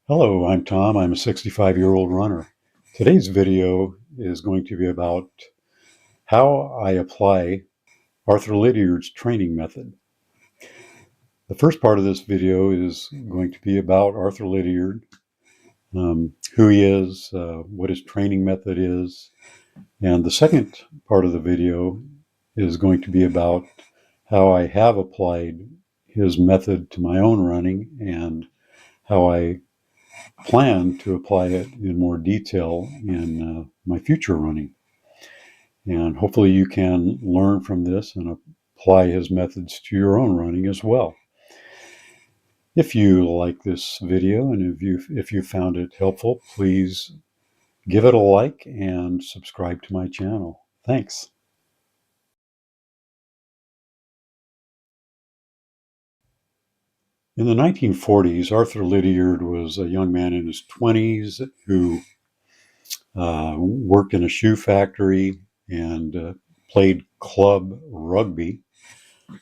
Hello, I'm Tom. I'm a 65-year-old runner. Today's video is going to be about how I apply Arthur Lydiard's training method. The first part of this video is going to be about Arthur Lydiard, who he is, what his training method is, and the second part of the video is going to be about how I have applied his method to my own running and how I plan to apply it in more detail in my future running. And hopefully you can learn from this and apply his methods to your own running as well. If you like this video and if you found it helpful, please give it a like and subscribe to my channel. Thanks. In the 1940s, Arthur Lydiard was a young man in his 20s who worked in a shoe factory and played club rugby.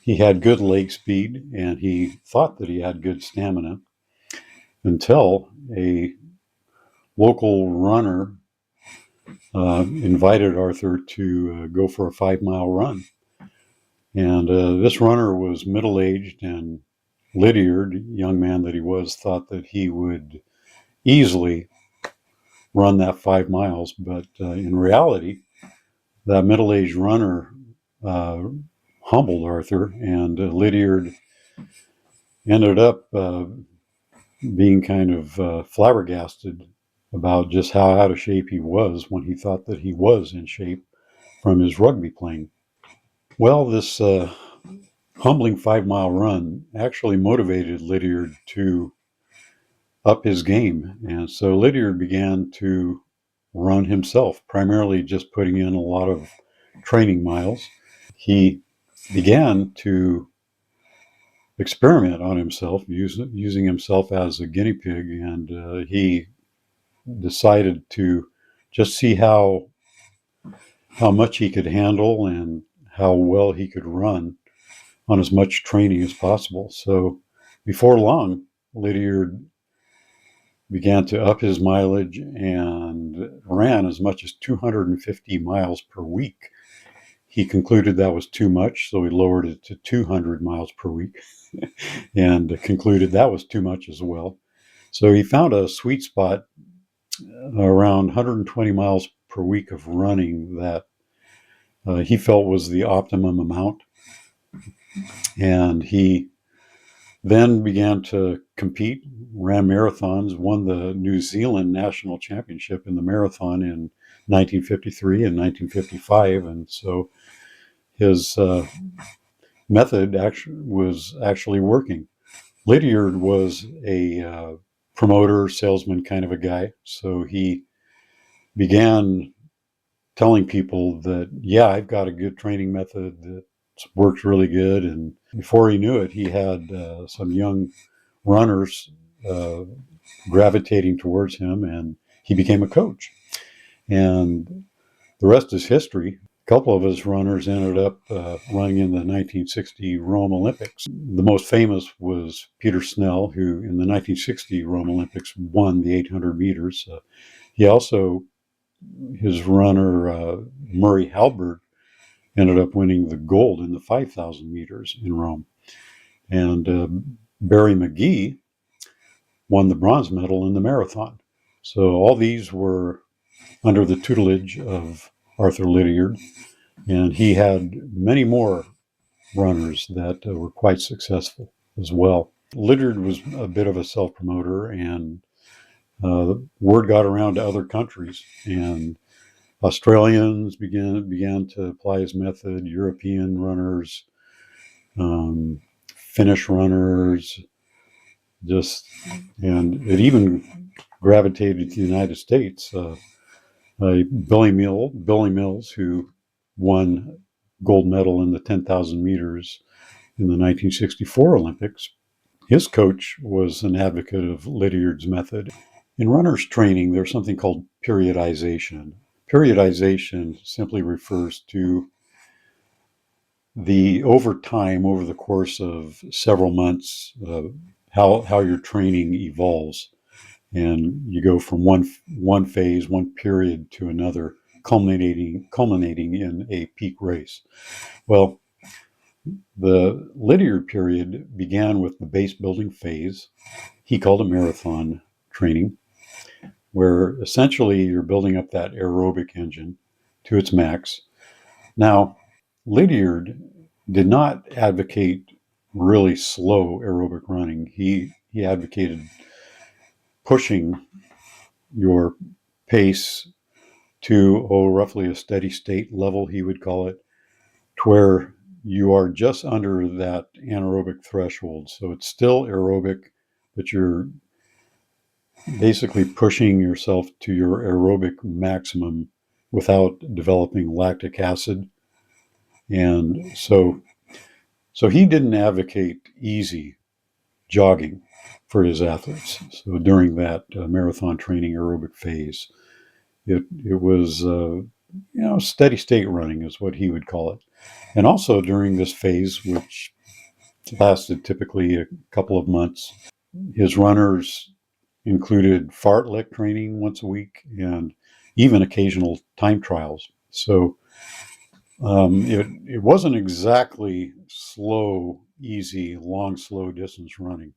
He had good leg speed and he thought that he had good stamina until a local runner invited Arthur to go for a 5-mile run. And this runner was middle-aged, and Lydiard, young man that he was, thought that he would easily run that 5 miles. But in reality, that middle-aged runner humbled Arthur, and Lydiard ended up being kind of flabbergasted about just how out of shape he was when he thought that he was in shape from his rugby playing. Well, this humbling 5-mile run actually motivated Lydiard to up his game. And so Lydiard began to run himself, primarily just putting in a lot of training miles. He began to experiment on himself, using himself as a guinea pig, and he decided to just see how much he could handle and how well he could run on as much training as possible. So before long, Lydiard began to up his mileage and ran as much as 250 miles per week. He concluded that was too much, so he lowered it to 200 miles per week and concluded that was too much as well. So he found a sweet spot around 120 miles per week of running that he felt was the optimum amount. And he then began to compete, ran marathons, won the New Zealand National Championship in the marathon in 1953 and 1955. And so his method was actually working. Lydiard was a promoter, salesman kind of a guy. So he began telling people that, yeah, I've got a good training method that works really good. And before he knew it, he had some young runners gravitating towards him, and he became a coach. And the rest is history. A couple of his runners ended up running in the 1960 Rome Olympics. The most famous was Peter Snell, who in the 1960 Rome Olympics won the 800 meters. He also, his runner, Murray Halberg, ended up winning the gold in the 5,000 meters in Rome. And Barry McGee won the bronze medal in the marathon. So all these were under the tutelage of Arthur Lydiard, and he had many more runners that were quite successful as well. Lydiard was a bit of a self-promoter, and the word got around to other countries, and Australians began to apply his method, European runners, Finnish runners, and it even gravitated to the United States. Billy Mills, who won gold medal in the 10,000 meters in the 1964 Olympics, his coach was an advocate of Lydiard's method. In runner's training, there's something called periodization. Periodization simply refers to over the course of several months, how your training evolves. and you go from one phase, one period to another, culminating in a peak race. Well, the Lydiard period began with the base building phase. He called it marathon training, where essentially you're building up that aerobic engine to its max. Now, Lydiard did not advocate really slow aerobic running. He advocated pushing your pace to roughly a steady state level, he would call it, to where you are just under that anaerobic threshold. So it's still aerobic, but you're basically pushing yourself to your aerobic maximum without developing lactic acid. And so he didn't advocate easy jogging for his athletes. So during that marathon training aerobic phase, it was steady state running is what he would call it. And also during this phase, which lasted typically a couple of months, his runners included fartlek training once a week and even occasional time trials. So it wasn't exactly slow, easy, long, slow distance running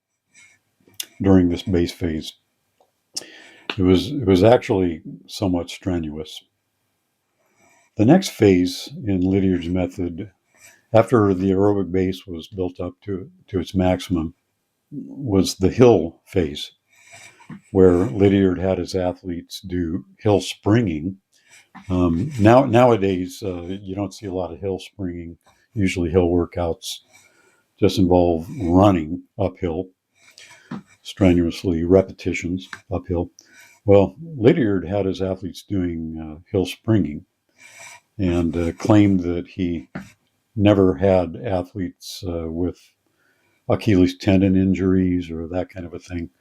during this base phase. It was actually somewhat strenuous. The next phase in Lydiard's method, after the aerobic base was built up to its maximum, was the hill phase, where Lydiard had his athletes do hill springing. Nowadays, you don't see a lot of hill springing. Usually hill workouts just involve running uphill, strenuously, repetitions uphill. Well, Lydiard had his athletes doing hill springing and claimed that he never had athletes with Achilles tendon injuries or that kind of a thing,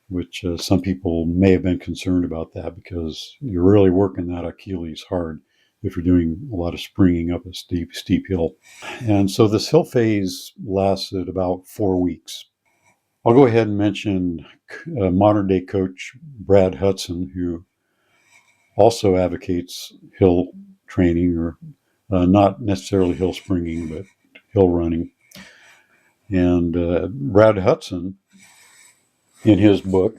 which some people may have been concerned about that because you're really working that Achilles hard if you're doing a lot of springing up a steep hill. And so this hill phase lasted about 4 weeks. I'll go ahead and mention modern day coach Brad Hudson, who also advocates hill training, or not necessarily hill springing, but hill running. And Brad Hudson, in his book,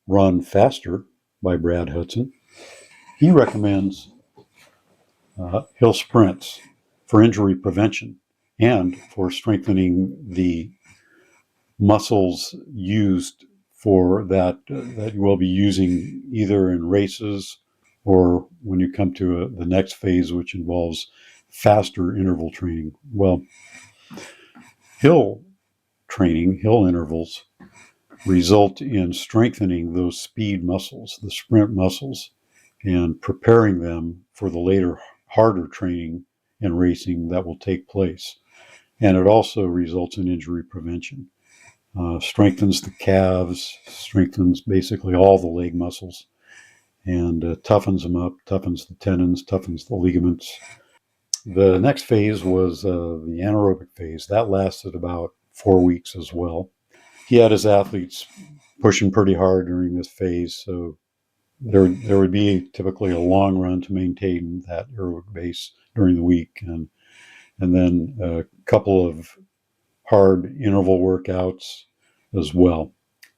Run Faster by Brad Hudson, he recommends hill sprints for injury prevention and for strengthening the muscles used for that you will be using either in races or when you come to the next phase, which involves faster interval training. Well, hill training, hill intervals, result in strengthening those speed muscles, the sprint muscles, and preparing them for the later harder training and racing that will take place. And it also results in injury prevention. Strengthens the calves, strengthens basically all the leg muscles, and toughens them up, toughens the tendons, toughens the ligaments. The next phase was the anaerobic phase. That lasted about 4 weeks as well. He had his athletes pushing pretty hard during this phase, so there would be typically a long run to maintain that aerobic base during the week, and then a couple of hard interval workouts as well,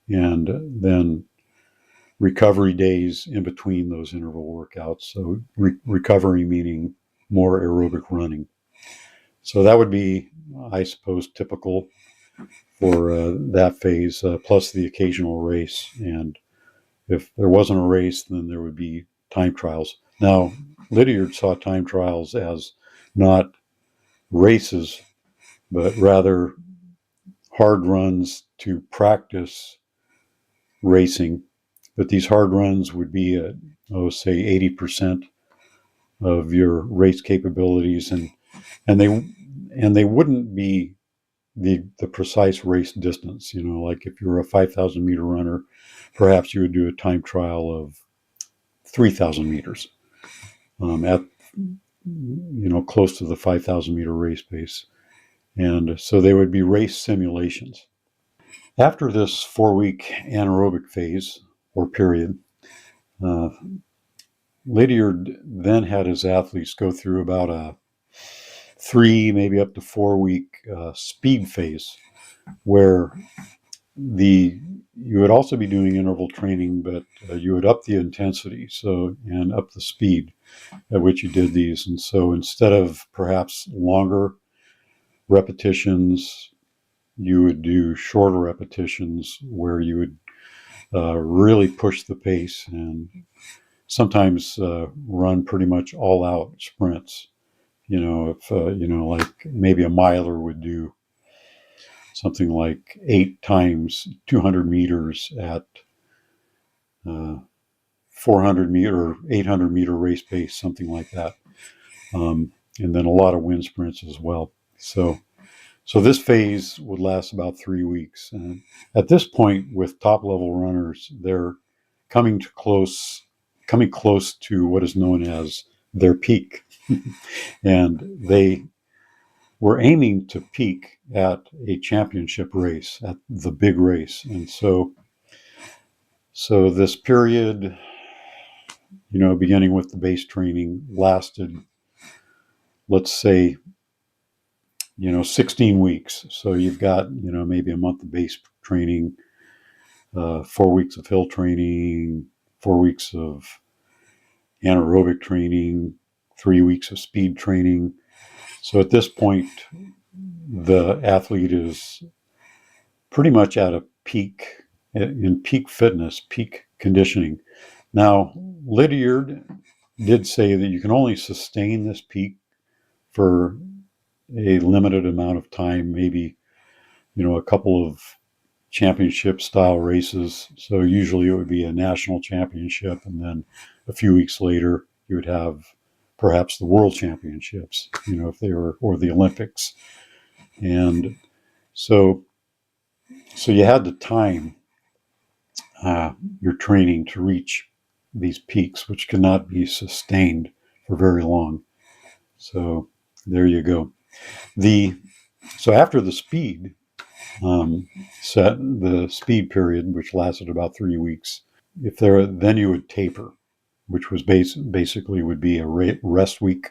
and then recovery days in between those interval workouts. So recovery meaning more aerobic running. So that would be, I suppose, typical for that phase, plus the occasional race. And if there wasn't a race, then there would be time trials. Now, Lydiard saw time trials as not races, but rather hard runs to practice racing. But these hard runs would be at, say 80% of your race capabilities, and they wouldn't be the precise race distance. Like if you're a 5,000 meter runner, perhaps you would do a time trial of 3,000 meters at close to the 5,000 meter race pace. And so they would be race simulations. After this 4-week anaerobic phase or period, uh, Lydiard then had his athletes go through about a 3, maybe up to 4-week speed phase, where you would also be doing interval training, but you would up the intensity, and up the speed at which you did these. And so instead of perhaps longer repetitions, you would do shorter repetitions where you would really push the pace and sometimes run pretty much all out sprints. If like maybe a miler would do something like 8 times 200 meters at 400 meter, 800 meter race pace, something like that. And then a lot of wind sprints as well. So this phase would last about 3 weeks. And at this point, with top level runners, they're coming close to what is known as their peak. And they were aiming to peak at a championship race, at the big race. And so this period, beginning with the base training, lasted, let's say, 16 weeks. So you've got, maybe a month of base training, 4 weeks of hill training, 4 weeks of anaerobic training, 3 weeks of speed training. So at this point, the athlete is pretty much at a peak, in peak fitness, peak conditioning. Now, Lydiard did say that you can only sustain this peak for a limited amount of time, maybe, a couple of championship style races. So usually it would be a national championship, and then a few weeks later you would have perhaps the world championships, if they were, or the Olympics. And so you had to time your training to reach these peaks, which cannot be sustained for very long. So there you go. So after the speed the speed period, which lasted about 3 weeks, then you would taper, which was basically would be a rest week.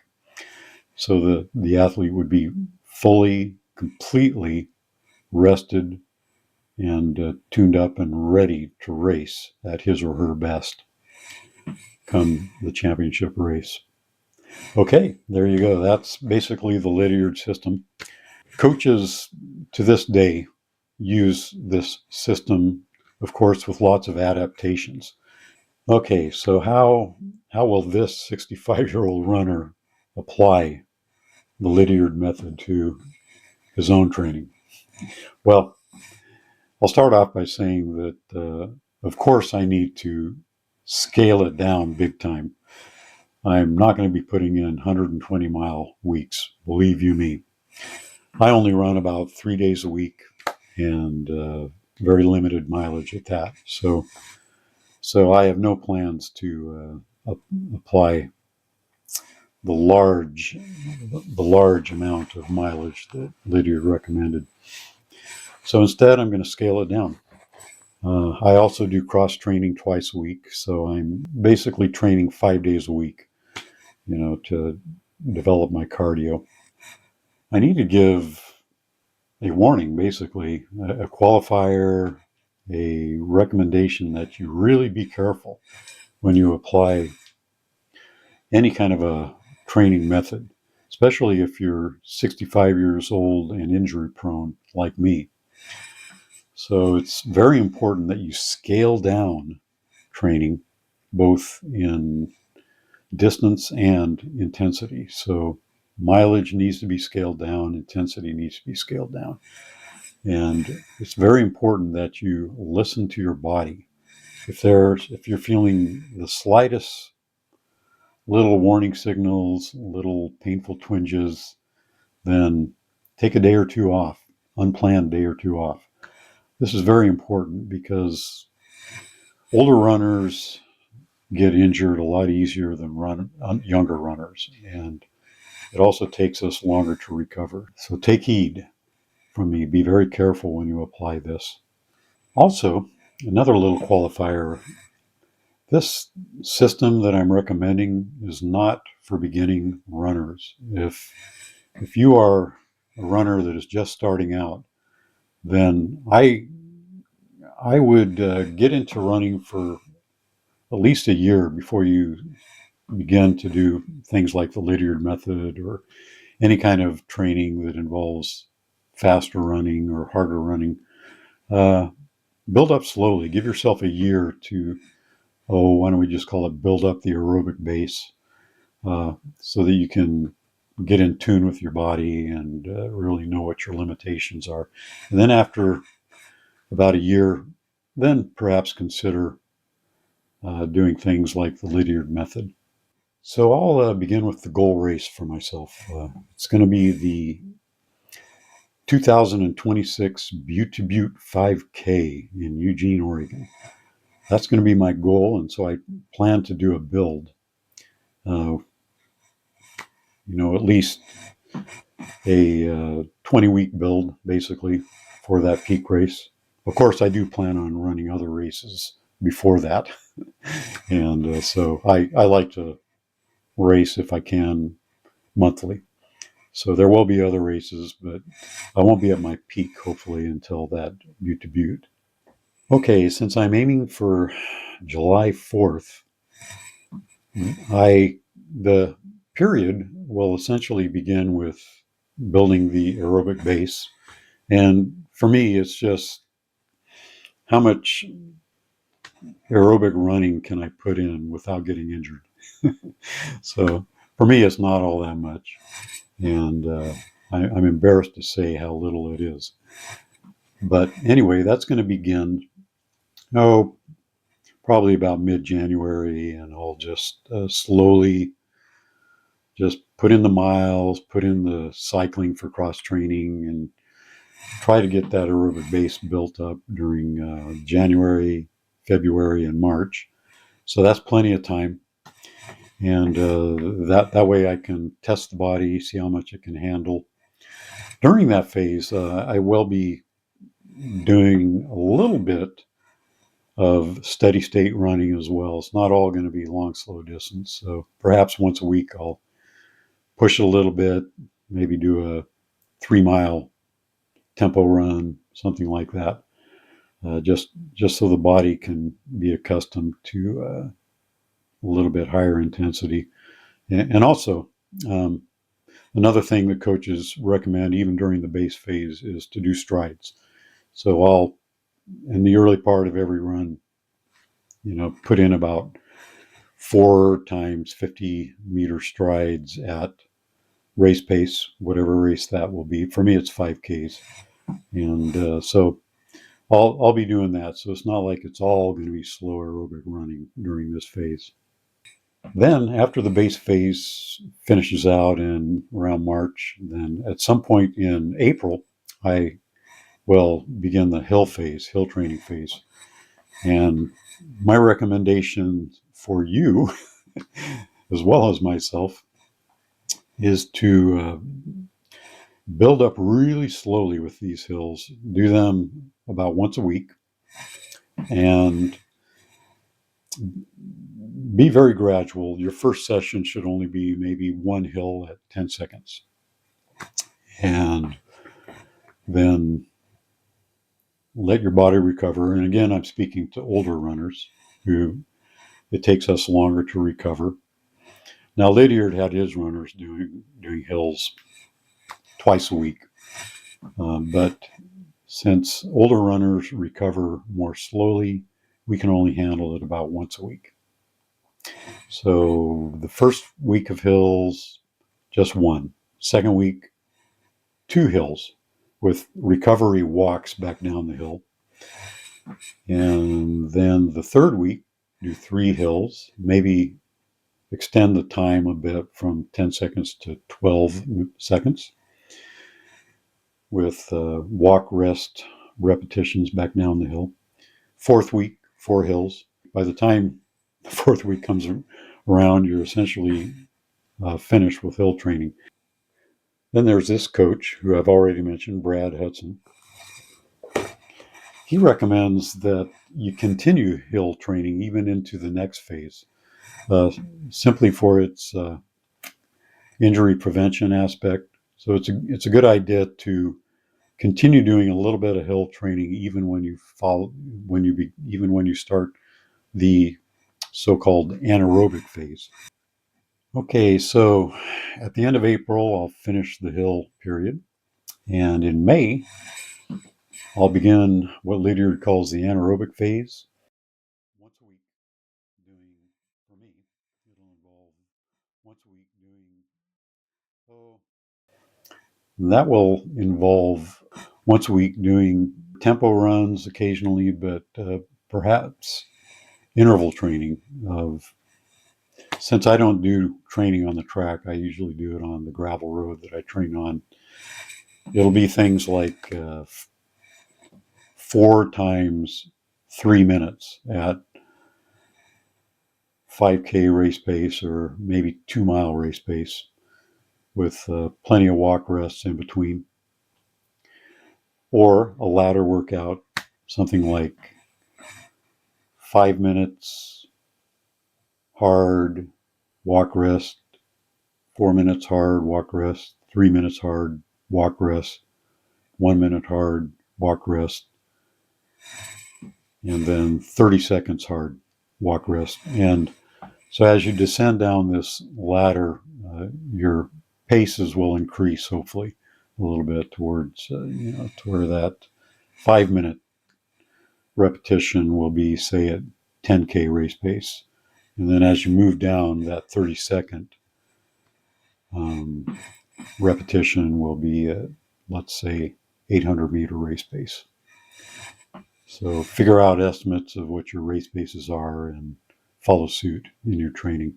So the athlete would be fully, completely rested and tuned up and ready to race at his or her best come the championship race. Okay, there you go. That's basically the Lydiard system. Coaches to this day use this system, of course, with lots of adaptations. Okay, so how will this 65-year-old runner apply the Lydiard method to his own training? Well, I'll start off by saying that, of course, I need to scale it down big time. I'm not going to be putting in 120-mile weeks, believe you me. I only run about 3 days a week and very limited mileage at that. So I have no plans to apply the large amount of mileage that Lydiard recommended. So instead, I'm going to scale it down. I also do cross training twice a week, so I'm basically training 5 days a week, to develop my cardio. I need to give a warning, basically, a qualifier, a recommendation that you really be careful when you apply any kind of a training method, especially if you're 65 years old and injury prone like me. So it's very important that you scale down training, both in distance and intensity. So mileage needs to be scaled down, intensity needs to be scaled down. And it's very important that you listen to your body. If you're feeling the slightest little warning signals, little painful twinges, then take a day or two off, unplanned day or two off. This is very important because older runners get injured a lot easier than younger runners, and it also takes us longer to recover. So take heed from me. Be very careful when you apply this. Also, another little qualifier, this system that I'm recommending is not for beginning runners. If you are a runner that is just starting out, then I would get into running for at least a year before you begin to do things like the Lydiard method or any kind of training that involves faster running or harder running. Uh, Build up slowly. Give yourself a year to, why don't we just call it build up the aerobic base, so that you can get in tune with your body and really know what your limitations are. And then after about a year, then perhaps consider doing things like the Lydiard method. So I'll begin with the goal race for myself. It's going to be the 2026 Butte to Butte 5K in Eugene, Oregon. That's going to be my goal, and so I plan to do a build. Uh, at least a 20-week build, basically, for that peak race. Of course, I do plan on running other races before that, and so I like to race if I can monthly. So there will be other races, but I won't be at my peak, hopefully, until that Butte to Butte. Okay, since I'm aiming for July 4th, the period will essentially begin with building the aerobic base. And for me, it's just how much aerobic running can I put in without getting injured? So for me, it's not all that much. And I'm embarrassed to say how little it is. But anyway, that's going to begin, probably about mid-January, and I'll just slowly just put in the miles, put in the cycling for cross training, and try to get that aerobic base built up during January, February, and March. So that's plenty of time, and that way I can test the body, see how much it can handle. During that phase, I will be doing a little bit of steady state running as well. It's not all going to be long, slow distance. So perhaps once a week I'll push it a little bit, maybe do a 3 mile tempo run, something like that. Just so the body can be accustomed to a little bit higher intensity. And also, um, another thing that coaches recommend, even during the base phase, is to do strides. So I'll, in the early part of every run, put in about 4 times 50-meter strides at race pace, whatever race that will be. For me, it's 5Ks. And so I'll be doing that. So it's not like it's all going to be slow aerobic running during this phase. Then after the base phase finishes out in around March, then at some point in April, I will begin the hill training phase. And my recommendation for you, as well as myself, is to build up really slowly with these hills. Do them about once a week, and be very gradual. Your first session should only be maybe one hill at 10 seconds. And then let your body recover. And again, I'm speaking to older runners who it takes us longer to recover. Now, Lydiard had his runners doing hills twice a week. But since older runners recover more slowly, we can only handle it about once a week. So the first week of hills, just one. Second week, 2 hills with recovery walks back down the hill. And then the third week, do 3 hills, maybe extend the time a bit from 10 seconds to 12 seconds with walk, rest, repetitions back down the hill. Fourth week, 4 hills. By the time the fourth week comes around, you're essentially finished with hill training. Then there's this coach who I've already mentioned, Brad Hudson. he recommends that you continue hill training even into the next phase, simply for its injury prevention aspect. So it's a good idea to continue doing a little bit of hill training even when you start the so-called anaerobic phase. Okay, so at the end of April, I'll finish the hill period, and in May, I'll begin what Lydiard calls the anaerobic phase. Once a week, doing for me, it'll involve once a week doing oh, that will involve once a week doing tempo runs occasionally, but perhaps interval training of since I don't do training on the track, I usually do it on the gravel road that I train on. It'll be things like 4 times 3 minutes at 5K race pace or maybe 2 mile race pace with plenty of walk rests in between. Or a ladder workout, something like 5 minutes hard, walk rest, 4 minutes hard, walk rest, 3 minutes hard, walk rest, 1 minute hard, walk rest, and then 30 seconds hard, walk rest. And so as you descend down this ladder, your paces will increase, hopefully, a little bit towards, to where that 5 minute repetition will be, say, at 10K race pace. And then as you move down, that 30-second repetition will be at, let's say, 800-meter race pace. So figure out estimates of what your race paces are and follow suit in your training.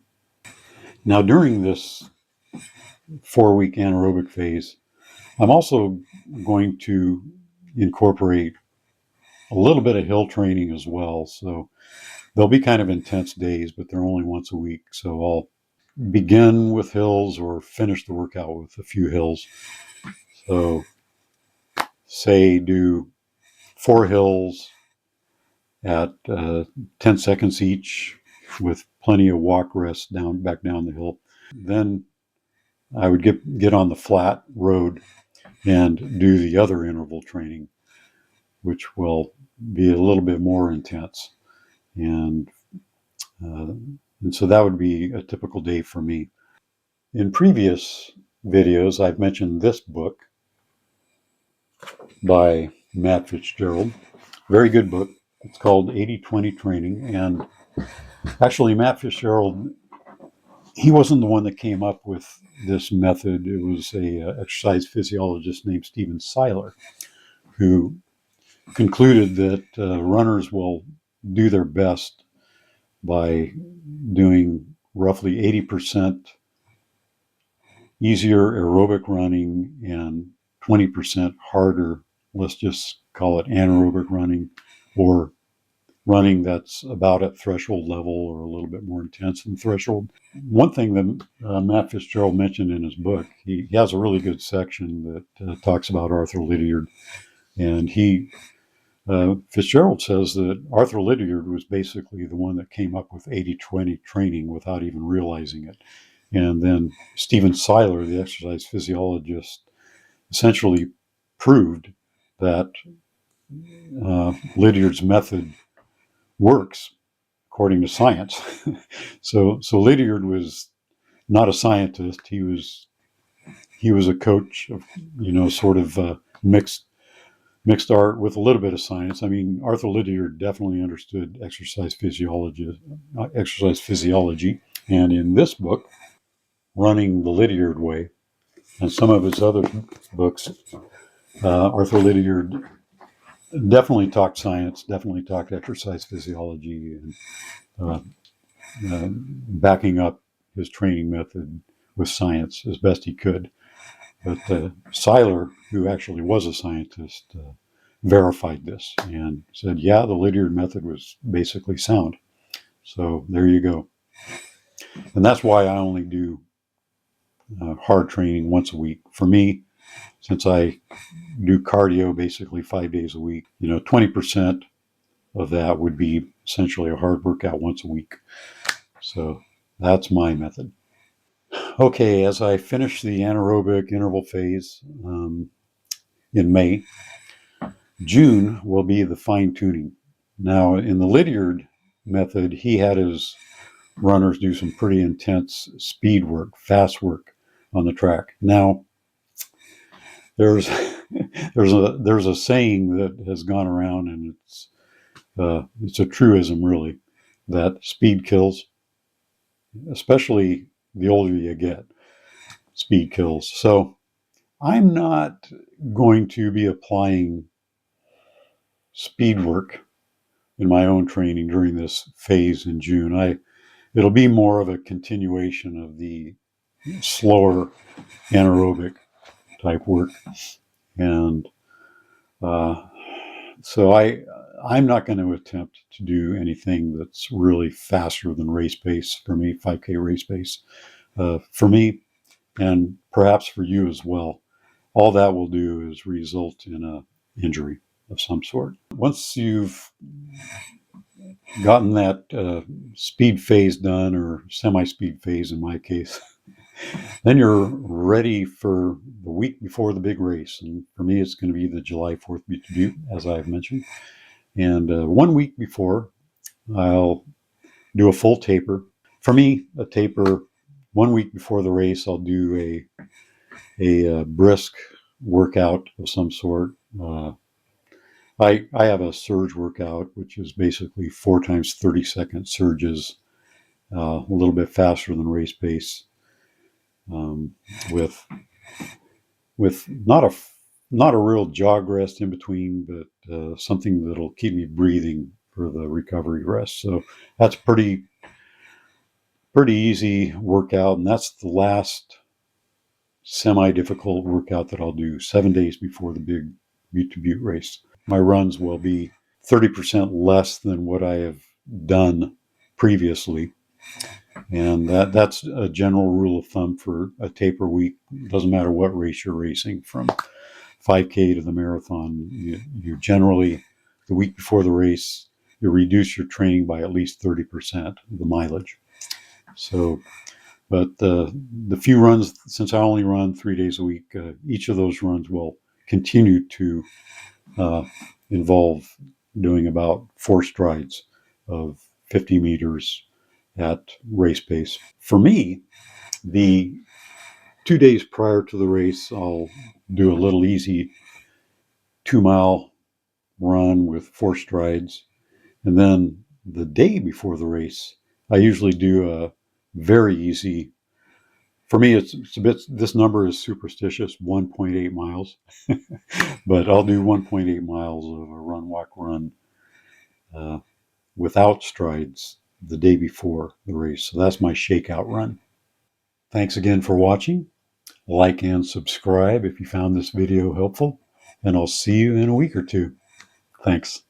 Now, during this 4-week anaerobic phase, I'm also going to incorporate a little bit of hill training as well. So they'll be kind of intense days, but they're only once a week. So I'll begin with hills or finish the workout with a few hills. So say do 4 hills at 10 seconds each with plenty of walk rest back down the hill. Then I would get on the flat road and do the other interval training, which will be a little bit more intense. And so that would be a typical day for me. In previous videos, I've mentioned this book by Matt Fitzgerald. Very good book. It's called 80-20 Training. And actually, Matt Fitzgerald, he wasn't the one that came up with this method. It was a exercise physiologist named Stephen Seiler who concluded that runners will do their best by doing roughly 80% easier aerobic running and 20% harder, let's just call it anaerobic running, or running that's about at threshold level or a little bit more intense than threshold. One thing that Matt Fitzgerald mentioned in his book, he has a really good section that talks about Arthur Lydiard. And Fitzgerald says that Arthur Lydiard was basically the one that came up with 80-20 training without even realizing it. And then Stephen Seiler, the exercise physiologist, essentially proved that Lydiard's method works according to science. So Lydiard was not a scientist. He was a coach of, sort of mixed art with a little bit of science. I mean, Arthur Lydiard definitely understood exercise physiology, and in this book, Running the Lydiard Way, and some of his other books, Arthur Lydiard definitely talked science, definitely talked exercise physiology, and backing up his training method with science as best he could. But Seiler, who actually was a scientist, verified this and said, yeah, the Lydiard method was basically sound. So there you go. And that's why I only do hard training once a week. For me, since I do cardio basically 5 days a week, 20% of that would be essentially a hard workout once a week. So that's my method. Okay, as I finish the anaerobic interval phase in May, June will be the fine tuning. Now, in the Lydiard method, he had his runners do some pretty intense speed work, fast work on the track. Now, there's there's a saying that has gone around, and it's a truism, really, that speed kills, especially the older you get. Speed kills. So I'm not going to be applying speed work in my own training during this phase in June. It'll be more of a continuation of the slower anaerobic type work, and so I'm not going to attempt to do anything that's really faster than race pace for me, 5K race pace. For me, and perhaps for you as well, all that will do is result in an injury of some sort. Once you've gotten that speed phase done, or semi-speed phase in my case, then you're ready for the week before the big race. And for me, it's going to be the July 4th Butte, as I've mentioned. And 1 week before, I'll do a full taper. For me, a taper, 1 week before the race, I'll do a brisk workout of some sort. I have a surge workout, which is basically 4 times 30-second surges, a little bit faster than race pace, with not a real jog rest in between, but something that'll keep me breathing for the recovery rest. So that's pretty easy workout, and that's the last semi-difficult workout that I'll do 7 days before the big Butte to Butte race. My runs will be 30% less than what I have done previously, and that's a general rule of thumb for a taper week. It doesn't matter what race you're racing, from 5K to the marathon. You generally, the week before the race, you reduce your training by at least 30% of the mileage. So, but the few runs, since I only run 3 days a week, each of those runs will continue to involve doing about 4 strides of 50 meters at race pace. For me, the 2 days prior to the race, I'll do a little easy 2-mile run with 4 strides. And then the day before the race, I usually do a very easy, for me, it's a bit, this number is superstitious, 1.8 miles, but I'll do 1.8 miles of a run, walk, run without strides the day before the race. So that's my shakeout run. Thanks again for watching. Like and subscribe if you found this video helpful, and I'll see you in a week or two. Thanks.